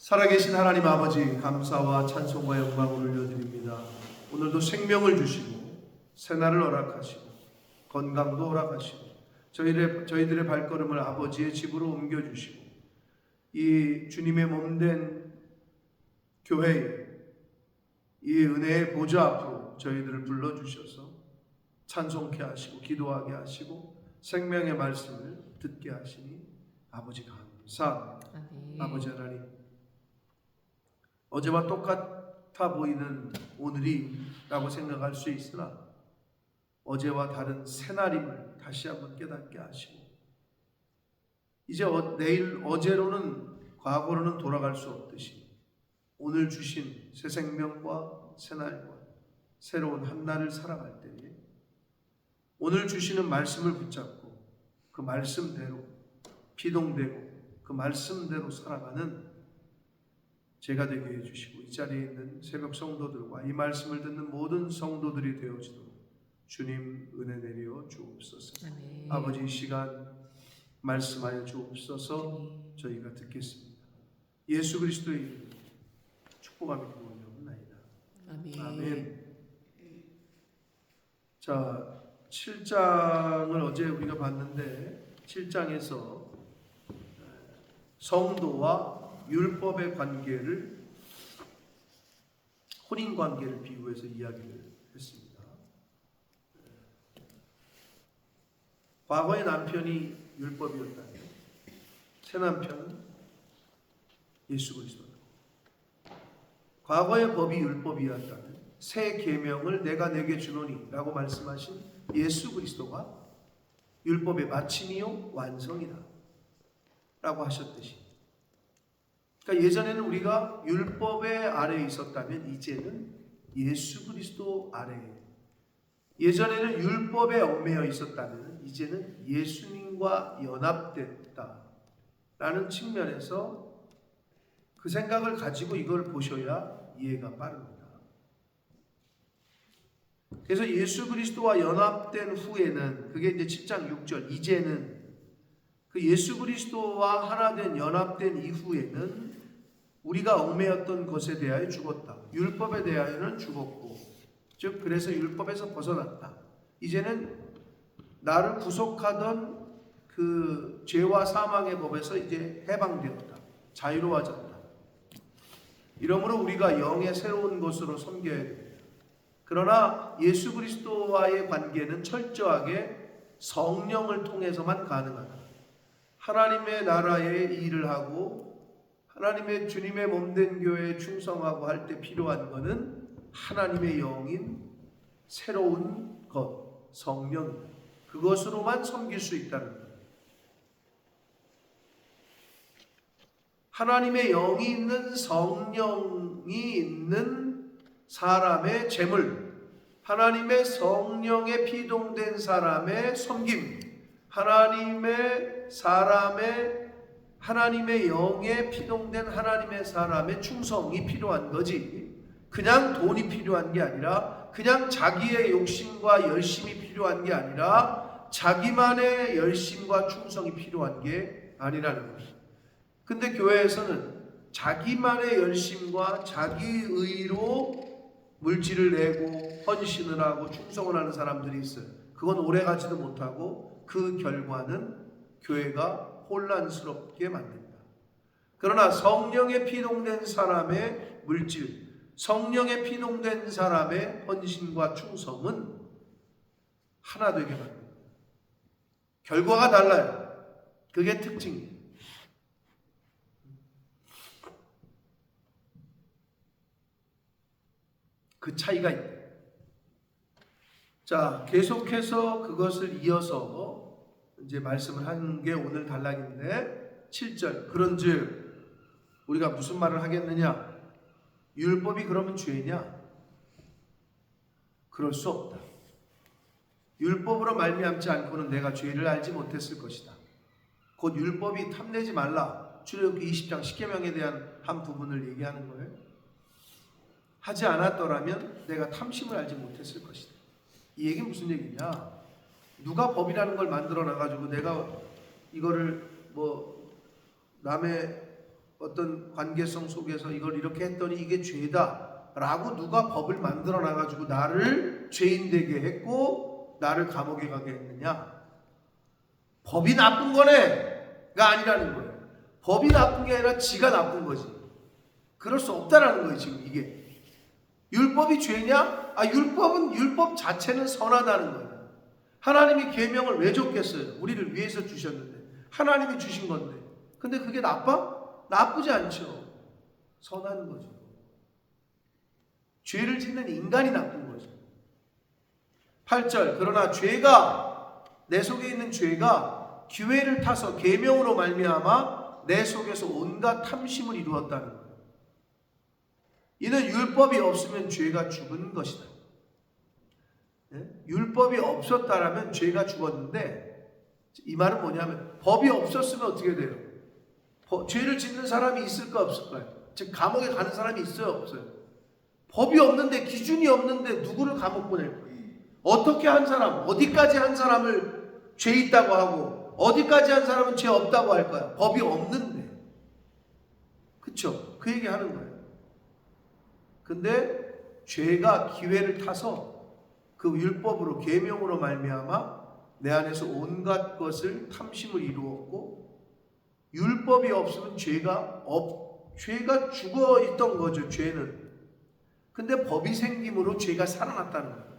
살아계신 하나님 아버지, 감사와 찬송과 영광을 올려드립니다. 오늘도 생명을 주시고 새날을 허락하시고 건강도 허락하시고 저희들의 발걸음을 아버지의 집으로 옮겨주시고 이 주님의 몸된 교회에 이 은혜의 보좌 앞으로 저희들을 불러주셔서 찬송케 하시고 기도하게 하시고 생명의 말씀을 듣게 하시니 아버지 감사합니다. 아버지 하나님, 어제와 똑같아 보이는 오늘이라고 생각할 수 있으나 어제와 다른 새날임을 다시 한번 깨닫게 하시고 이제 내일 어제로는 과거로는 돌아갈 수 없듯이 오늘 주신 새 생명과 새날과 새로운 한날을 살아갈 때에 오늘 주시는 말씀을 붙잡고 그 말씀대로 피동되고 그 말씀대로 살아가는 제가 되게 해주시고 이 자리에 있는 새벽 성도들과 이 말씀을 듣는 모든 성도들이 되어지도록 주님 은혜 내려 주옵소서. 아멘. 아버지, 이 시간 말씀하여 주옵소서. 저희가 듣겠습니다. 예수 그리스도의 이름으로 축복하며 기도하옵나이다. 아멘. 아멘. 자, 7장을 어제 우리가 봤는데 7장에서 성도와 율법의 관계를 혼인 관계를 비유해서 이야기를 했습니다. 과거의 남편이 율법이었다면 새 남편은 예수 그리스도다. 과거의 법이 율법이었다면 새 계명을 내가 내게 주노니라고 말씀하신 예수 그리스도가 율법의 마침이요 완성이다 라고 하셨듯이, 그러니까 예전에는 우리가 율법의 아래에 있었다면 이제는 예수 그리스도 아래에, 예전에는 율법에 얽매여 있었다면 이제는 예수님과 연합됐다라는 측면에서 그 생각을 가지고 이걸 보셔야 이해가 빠릅니다. 그래서 예수 그리스도와 연합된 후에는, 그게 이제 7장 6절, 이제는 그 예수 그리스도와 하나 된 연합된 이후에는 우리가 얽매였던 것에 대하여 죽었다. 율법에 대하여는 죽었고, 즉 그래서 율법에서 벗어났다. 이제는 나를 구속하던 그 죄와 사망의 법에서 이제 해방되었다. 자유로워졌다. 이러므로 우리가 영의 새로운 것으로 섬겨야 됩니다. 그러나 예수 그리스도와의 관계는 철저하게 성령을 통해서만 가능하다. 하나님의 나라에 일을 하고 하나님의 주님의 몸된 교회에 충성하고 할 때 필요한 것은 하나님의 영인 새로운 것, 성령, 그것으로만 섬길 수 있다는 것. 하나님의 영이 있는, 성령이 있는 사람의 재물, 하나님의 성령에 피동된 사람의 섬김, 하나님의 영에 피동된 하나님의 사람의 충성이 필요한 거지, 그냥 돈이 필요한 게 아니라, 그냥 자기의 욕심과 열심이 필요한 게 아니라 자기만의 열심과 충성이 필요한 게 아니라는 것입니다. 근데 교회에서는 자기만의 열심과 자기의로 물질을 내고 헌신을 하고 충성을 하는 사람들이 있어요. 그건 오래가지도 못하고 그 결과는 교회가 혼란스럽게 만든다. 그러나 성령에 피동된 사람의 물질, 성령에 피동된 사람의 헌신과 충성은 하나 되게 만듭니다. 결과가 달라요. 그게 특징이에요. 그 차이가 있다. 자, 계속해서 그것을 이어서 이제 말씀을 하는 게 오늘 단락인데 7절, 그런즉 우리가 무슨 말을 하겠느냐? 율법이 그러면 죄냐? 그럴 수 없다. 율법으로 말미암지 않고는 내가 죄를 알지 못했을 것이다. 곧 율법이 탐내지 말라, 출애굽기 20장 십계명에 대한 한 부분을 얘기하는 거예요. 하지 않았더라면 내가 탐심을 알지 못했을 것이다. 이 얘기는 무슨 얘기냐? 누가 법이라는 걸 만들어 놔가지고 내가 이거를 뭐 남의 어떤 관계성 속에서 이걸 이렇게 했더니 이게 죄다 라고 누가 법을 만들어 놔가지고 나를 죄인 되게 했고 나를 감옥에 가게 했느냐? 법이 나쁜 거네가 아니라는 거예요. 법이 나쁜 게 아니라 지가 나쁜 거지. 그럴 수 없다라는 거예요. 지금 이게 율법이 죄냐? 율법은 율법 자체는 선하다는 거예요. 하나님이 계명을 왜 줬겠어요? 우리를 위해서 주셨는데 하나님이 주신 건데. 근데 그게 나빠? 나쁘지 않죠. 선한 거죠. 죄를 짓는 인간이 나쁜 거죠. 8절 그러나 죄가 내 속에 있는 죄가 기회를 타서 계명으로 말미암아 내 속에서 온갖 탐심을 이루었다는 거예요. 이는 율법이 없으면 죄가 죽은 것이다. 율법이 없었다라면 죄가 죽었는데 이 말은 뭐냐면 법이 없었으면 어떻게 돼요? 죄를 짓는 사람이 있을까 없을까요? 즉 감옥에 가는 사람이 있어요 없어요? 법이 없는데 기준이 없는데 누구를 감옥 보낼 거예요? 어떻게 한 사람, 어디까지 한 사람을 죄 있다고 하고 어디까지 한 사람은 죄 없다고 할까요? 법이 없는데. 그쵸? 그 얘기 하는 거예요. 근데 죄가 기회를 타서 그 율법으로 계명으로 말미암아 내 안에서 온갖 것을 탐심을 이루었고 율법이 없으면 죄가 죽어 있던 거죠. 죄는. 근데 법이 생김으로 죄가 살아났다는 거예요.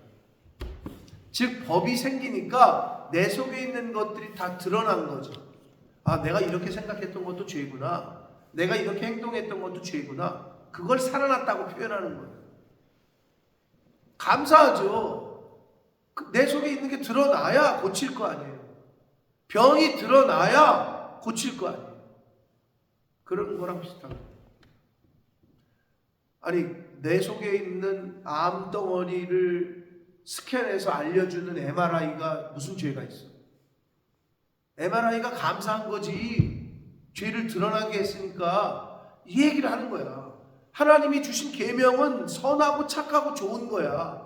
즉 법이 생기니까 내 속에 있는 것들이 다 드러난 거죠. 내가 이렇게 생각했던 것도 죄구나. 내가 이렇게 행동했던 것도 죄구나. 그걸 살아났다고 표현하는 거예요. 감사하죠. 내 속에 있는 게 드러나야 고칠 거 아니에요. 병이 드러나야 고칠 거 아니에요. 그런 거랑 비슷한 거예요. 아니 내 속에 있는 암덩어리를 스캔해서 알려주는 MRI가 무슨 죄가 있어? MRI가 감사한 거지. 죄를 드러나게 했으니까 이 얘기를 하는 거야. 하나님이 주신 계명은 선하고 착하고 좋은 거야.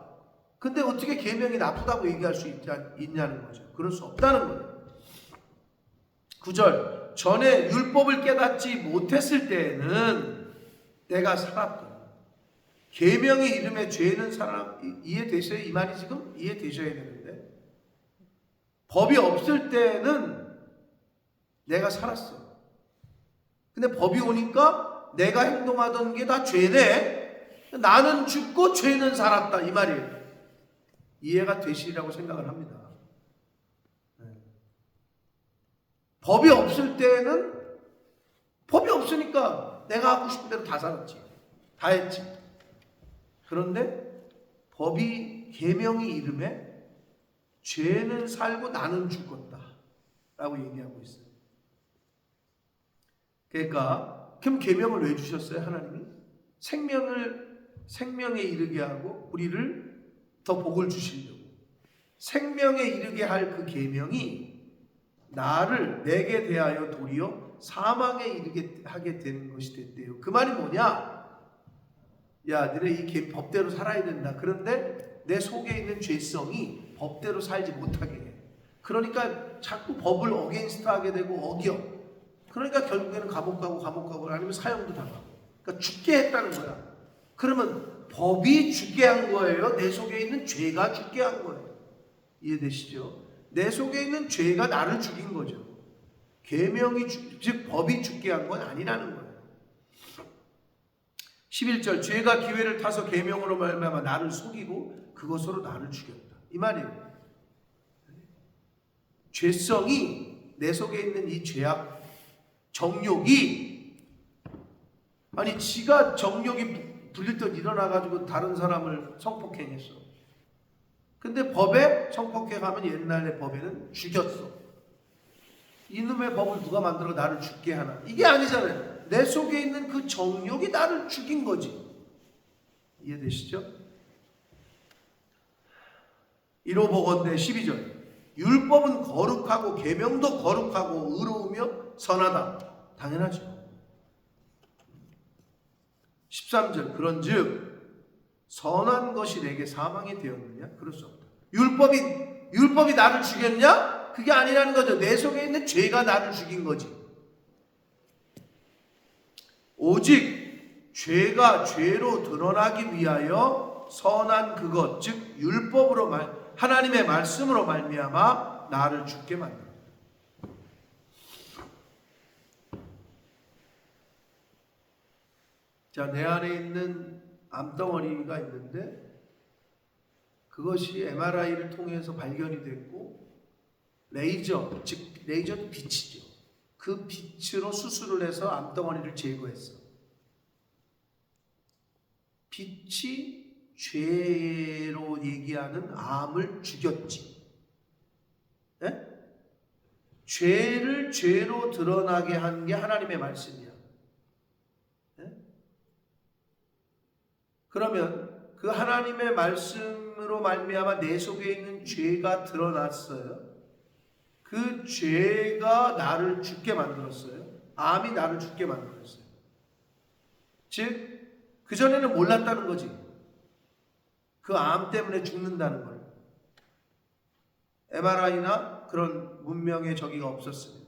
근데 어떻게 계명이 나쁘다고 얘기할 수 있냐는 거죠. 그럴 수 없다는 거예요. 9절 전에 율법을 깨닫지 못했을 때에는 내가 살았다. 계명이 이름에 죄는 사람 이해되셔요? 이 말이 지금 이해되셔야 되는데 법이 없을 때는 내가 살았어. 근데 법이 오니까 내가 행동하던 게 다 죄네. 나는 죽고 죄는 살았다 이 말이에요. 이해가 되시리라고 생각을 합니다. 법이 없을 때는 법이 없으니까 내가 하고 싶은 대로 다 살았지. 다 했지. 그런데 법이 계명이 이름에 죄는 살고 나는 죽었다 라고 얘기하고 있어요. 그러니까 그럼 계명을 왜 주셨어요? 하나님이 생명에 이르게 하고 우리를 더 복을 주시려고. 생명에 이르게 할 그 계명이 내게 대하여 도리어 사망에 이르게 하게 되는 것이 됐대요. 그 말이 뭐냐? 야, 너네 이 법대로 살아야 된다. 그런데 내 속에 있는 죄성이 법대로 살지 못하게 해. 그러니까 자꾸 법을 어게인스트 하게 되고 어겨. 그러니까 결국에는 감옥 가고 아니면 사형도 당하고. 그러니까 죽게 했다는 거야. 그러면 법이 죽게 한 거예요? 내 속에 있는 죄가 죽게 한 거예요? 이해되시죠? 내 속에 있는 죄가 나를 죽인 거죠. 계명이 즉 법이 죽게 한 건 아니라는 거예요. 11절 죄가 기회를 타서 계명으로 말미암아 나를 속이고 그것으로 나를 죽였다. 이 말이에요. 죄성이 내 속에 있는 이 죄악 정욕이 지가 정욕이 불릴 듯 일어나가지고 다른 사람을 성폭행했어. 근데 법에 성폭행하면 옛날의 법에는 죽였어. 이놈의 법을 누가 만들어 나를 죽게 하나? 이게 아니잖아요. 내 속에 있는 그 정욕이 나를 죽인 거지. 이해되시죠? 이로 보건대 12절 율법은 거룩하고 계명도 거룩하고 의로우며 선하다. 당연하죠. 13절 그런즉 선한 것이 내게 사망이 되었느냐? 그럴 수 없다. 율법이 나를 죽였냐? 그게 아니라는 거죠. 내 속에 있는 죄가 나를 죽인 거지. 오직 죄가 죄로 드러나기 위하여 선한 그것 즉 율법으로 하나님의 말씀으로 말미암아 나를 죽게 만든다. 자, 내 안에 있는 암덩어리가 있는데 그것이 MRI를 통해서 발견이 됐고 레이저, 즉 레이저도 빛이죠. 그 빛으로 수술을 해서 암덩어리를 제거했어. 빛이 죄로 얘기하는 암을 죽였지. 네? 죄를 죄로 드러나게 한 게 하나님의 말씀이야. 네? 그러면 그 하나님의 말씀으로 말미암아 내 속에 있는 죄가 드러났어요. 그 죄가 나를 죽게 만들었어요. 암이 나를 죽게 만들었어요. 즉 그전에는 몰랐다는 거지. 그 암 때문에 죽는다는 걸. MRI나 그런 문명의 저기가 없었으면.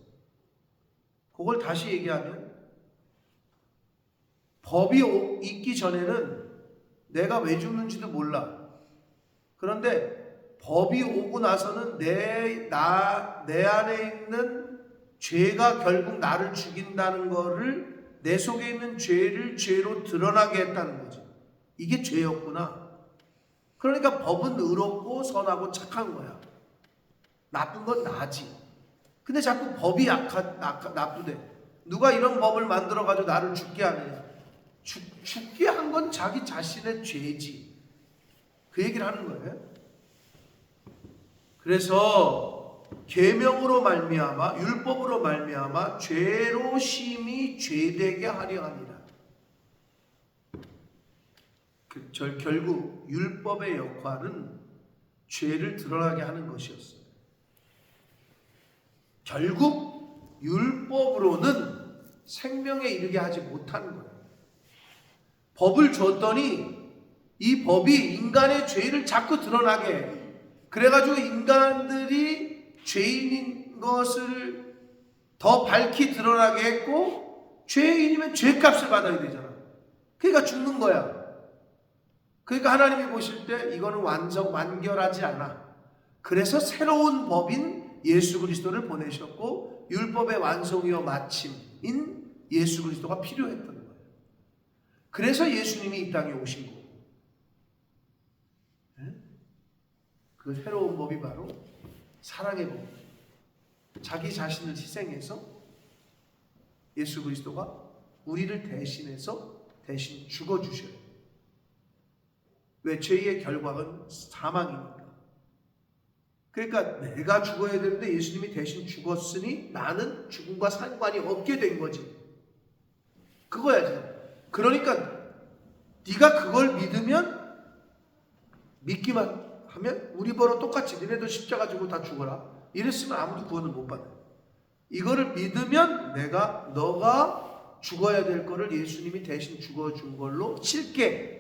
그걸 다시 얘기하면 법이 있기 전에는 내가 왜 죽는지도 몰라. 그런데 법이 오고 나서는 내 안에 있는 죄가 결국 나를 죽인다는 거를 내 속에 있는 죄를 죄로 드러나게 했다는 거죠. 이게 죄였구나. 그러니까 법은 의롭고 선하고 착한 거야. 나쁜 건 나지. 근데 자꾸 법이 나쁘대. 누가 이런 법을 만들어가지고 나를 죽게 하느냐. 죽게 한 건 자기 자신의 죄지. 그 얘기를 하는 거예요. 그래서 계명으로 말미암아 율법으로 말미암아 죄로 심히 죄되게 하려 하니라. 결국 율법의 역할은 죄를 드러나게 하는 것이었어요. 결국 율법으로는 생명에 이르게 하지 못하는 거예요. 법을 줬더니 이 법이 인간의 죄를 자꾸 드러나게 해요. 그래가지고 인간들이 죄인인 것을 더 밝히 드러나게 했고 죄인이면 죄값을 받아야 되잖아. 그러니까 죽는 거야. 그러니까 하나님이 보실 때 이거는 완결하지 않아. 그래서 새로운 법인 예수 그리스도를 보내셨고 율법의 완성이요 마침인 예수 그리스도가 필요했던 거예요. 그래서 예수님이 이 땅에 오신 거고 그 새로운 법이 바로 사랑의 법. 자기 자신을 희생해서 예수 그리스도가 우리를 대신해서 대신 죽어주셔요. 왜? 죄의 결과는 사망이니까. 그러니까 내가 죽어야 되는데 예수님이 대신 죽었으니 나는 죽음과 상관이 없게 된 거지. 그거야지. 그러니까 네가 그걸 믿기만 하면 우리 벌어 똑같이 너네도 십자가 지고 다 죽어라. 이랬으면 아무도 구원을 못 받아요. 이거를 믿으면 너가 죽어야 될 거를 예수님이 대신 죽어준 걸로 칠게.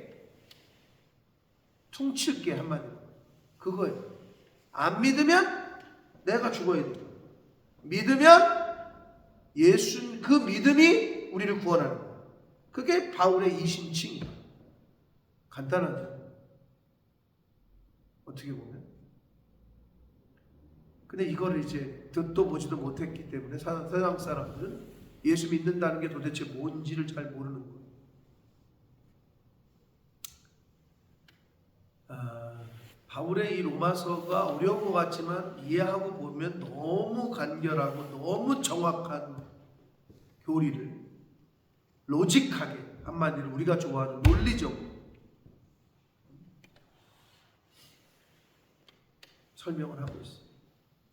퉁칠게 한마디로. 그거예요. 안 믿으면 내가 죽어야 돼요. 믿으면 그 믿음이 우리를 구원하는 거예요. 그게 바울의 이심칭이에요. 간단하죠. 어떻게 보면. 근데 이거를 이제 듣도 보지도 못했기 때문에 세상 사람들은 예수 믿는다는 게 도대체 뭔지를 잘 모르는 거예요. 바울의 이 로마서가 어려운 것 같지만 이해하고 보면 너무 간결하고 너무 정확한 교리를 로직하게, 한마디로 우리가 좋아하는 논리적으로 설명을 하고 있어요.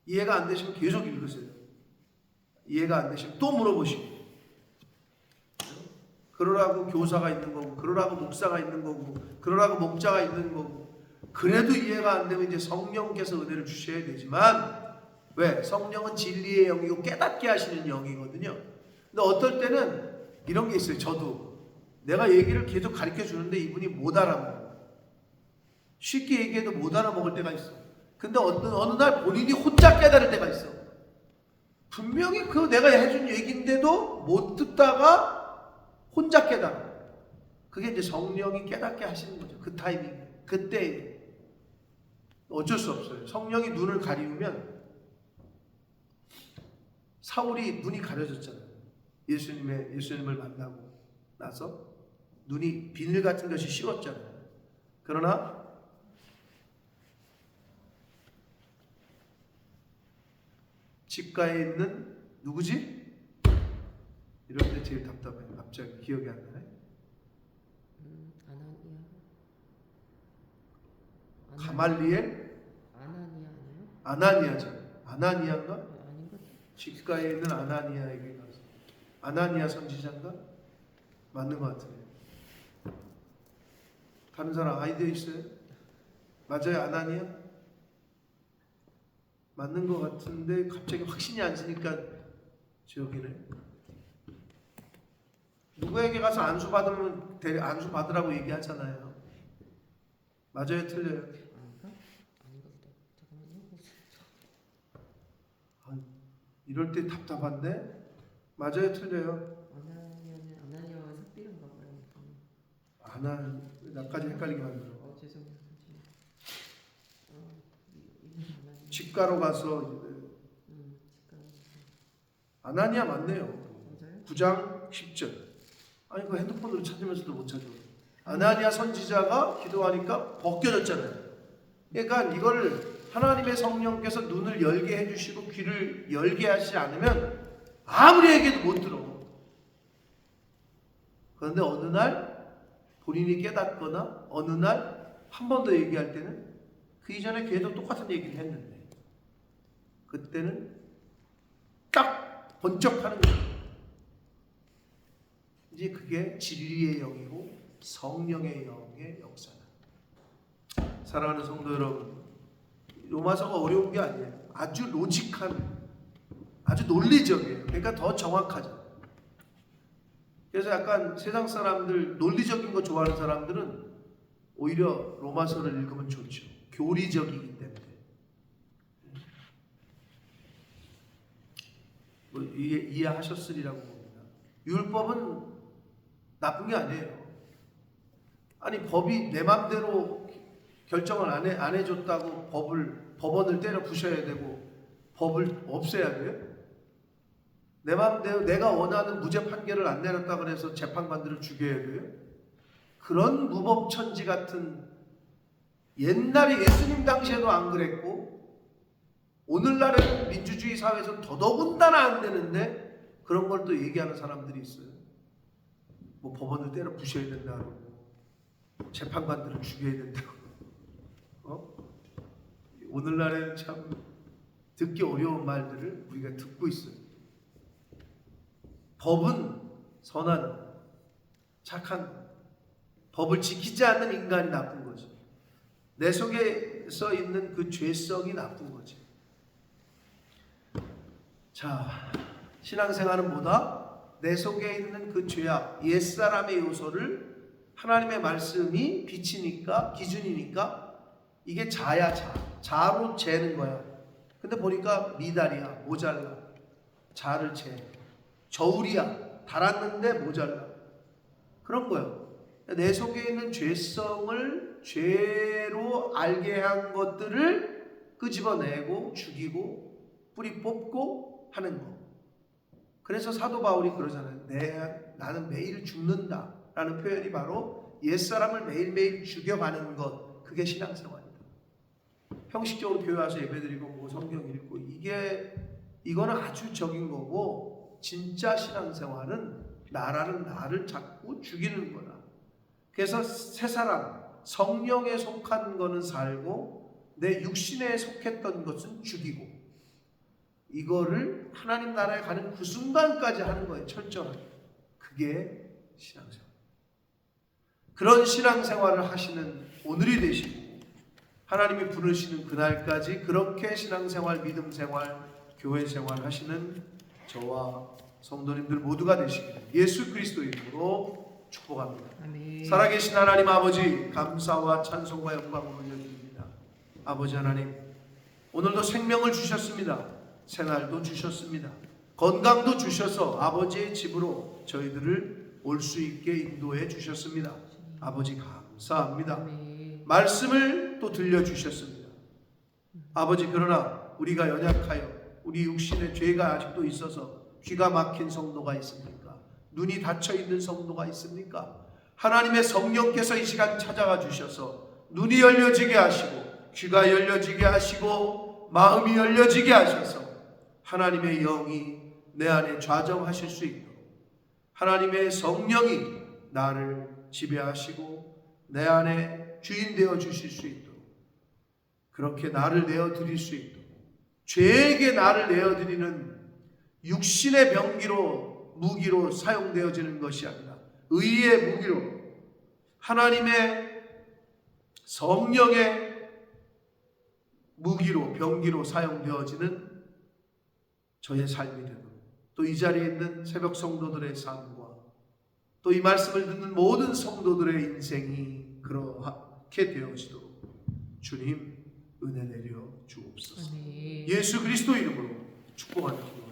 이해가 안 되시면 계속 읽으세요. 이해가 안 되시면 또 물어보시고. 그러라고 교사가 있는 거고, 그러라고 목사가 있는 거고, 그러라고 목자가 있는 거고. 그래도 이해가 안 되면 이제 성령께서 은혜를 주셔야 되지만, 왜? 성령은 진리의 영이고 깨닫게 하시는 영이거든요. 근데 어떨 때는 이런 게 있어요. 저도 내가 얘기를 계속 가르쳐 주는데 이분이 못 알아먹어요. 쉽게 얘기해도 못 알아먹을 때가 있어. 근데 어느 날 본인이 혼자 깨달을 때가 있어. 분명히 그 내가 해준 얘기인데도 못 듣다가 혼자 깨달아. 그게 이제 성령이 깨닫게 하시는 거죠. 그 타이밍, 그때 어쩔 수 없어요. 성령이 눈을 가리우면 사울이 눈이 가려졌잖아요. 예수님을 만나고 나서 눈이 비늘 같은 것이 씌웠잖아요. 그러나 집가에 있는 누구지? 이럴 때 제일 답답해요. 갑자기 기억이 안 나네. 가말리엘? 아나니아죠. 아나니아인가? 아닌 것 같아요. 집가에 있는 아나니아에게 가서 아나니아 선지자인가? 맞는 것 같아요. 다른 사람 아이디어 있어요? 맞아요, 아나니아? 맞는 것 같은데 갑자기 확신이 안 서니까 저기네. 누구에게 가서 안수 받으면 안수 받으라고 얘기하잖아요. 맞아요, 틀려요? 아닌가? 아닌 것 같다. 잠깐만요. 이럴 때 답답한데? 맞아요, 틀려요? 아나니아와 삽비란가 봐요. 나까지 헷갈리게 만들어. 죄송해요. 집가로 가서 아나니아 맞네요. 맞아요? 9장 10절. 아니 그 핸드폰으로 찾으면서도 못 찾아. 아나니아 선지자가 기도하니까 벗겨졌잖아요. 그러니까 이걸 하나님의 성령께서 눈을 열게 해주시고 귀를 열게 하시지 않으면 아무리 얘기해도 못 들어. 그런데 어느 날 본인이 깨닫거나 어느 날 한 번 더 얘기할 때는 그 이전에 걔도 똑같은 얘기를 했는데 그때는 딱 번쩍하는 거예요. 이제 그게 진리의 영이고 성령의 영의 역사다. 사랑하는 성도 여러분, 로마서가 어려운 게 아니에요. 아주 로직한, 아주 논리적이에요. 그러니까 더 정확하죠. 그래서 약간 세상 사람들, 논리적인 거 좋아하는 사람들은 오히려 로마서를 읽으면 좋죠. 교리적이기 때문에. 뭐 이해하셨으리라고 봅니다. 율법은 나쁜 게 아니에요. 아니 법이 내 맘대로 결정을 안 해줬다고 법원을 때려 부셔야 되고 법을 없애야 돼요? 내 맘대로 내가 원하는 무죄 판결을 안 내렸다 그래서 재판관들을 죽여야 돼요? 그런 무법천지 같은, 옛날에 예수님 당시에도 안 그랬고 오늘날의 민주주의 사회에서는 더더군다나 안 되는데 그런 걸 또 얘기하는 사람들이 있어요. 뭐 법원을 때려 부셔야 된다고, 재판관들을 죽여야 된다고. 오늘날에 참 듣기 어려운 말들을 우리가 듣고 있어요. 법은 선한, 착한, 법을 지키지 않는 인간이 나쁜 거지. 내 속에서 있는 그 죄성이 나쁜 거지. 자, 신앙생활은 뭐다? 내 속에 있는 그 죄악, 옛사람의 요소를 하나님의 말씀이 비치니까, 기준이니까 이게 자야 자. 자로 재는 거야. 근데 보니까 미달이야. 모자라. 자를 재. 저울이야. 달았는데 모자라. 그런 거예요. 내 속에 있는 죄성을 죄로 알게 한 것들을 끄집어내고 죽이고 뿌리 뽑고 하는 거. 그래서 사도 바울이 그러잖아요. 나는 매일 죽는다 라는 표현이 바로 옛사람을 매일매일 죽여가는 것. 그게 신앙생활이다. 형식적으로 교회 와서 예배드리고 뭐 성경 읽고 이거는 아주 적인 거고, 진짜 신앙생활은 나라는 나를 자꾸 죽이는 거다. 그래서 새 사람, 성령에 속한 거는 살고 내 육신에 속했던 것은 죽이고, 이거를 하나님 나라에 가는 그 순간까지 하는 거예요. 철저하게. 그게 신앙생활. 그런 신앙생활을 하시는 오늘이 되시고 하나님이 부르시는 그날까지 그렇게 신앙생활, 믿음생활, 교회생활 하시는 저와 성도님들 모두가 되시기를 예수 그리스도 이름으로 축복합니다. 아멘. 살아계신 하나님 아버지, 감사와 찬송과 영광을 올려드립니다. 아버지 하나님, 오늘도 생명을 주셨습니다. 새날도 주셨습니다. 건강도 주셔서 아버지의 집으로 저희들을 올 수 있게 인도해 주셨습니다. 아버지 감사합니다. 아멘. 말씀을 또 들려주셨습니다. 아버지, 그러나 우리가 연약하여 우리 육신의 죄가 아직도 있어서 귀가 막힌 성도가 있습니까? 눈이 닫혀 있는 성도가 있습니까? 하나님의 성령께서 이 시간 찾아가 주셔서 눈이 열려지게 하시고 귀가 열려지게 하시고 마음이 열려지게 하셔서 하나님의 영이 내 안에 좌정하실 수 있도록 하나님의 성령이 나를 지배하시고 내 안에 주인 되어 주실 수 있도록 그렇게 나를 내어드릴 수 있도록 죄에게 나를 내어드리는 육신의 병기로 무기로 사용되어지는 것이 아니라 의의 무기로 하나님의 성령의 무기로 병기로 사용되어지는 저의 삶이 되도록 또 이 자리에 있는 새벽 성도들의 삶과 또 이 말씀을 듣는 모든 성도들의 인생이 그렇게 되어지도록 주님 은혜 내려 주옵소서. 아멘. 예수 그리스도 이름으로 축복합니다.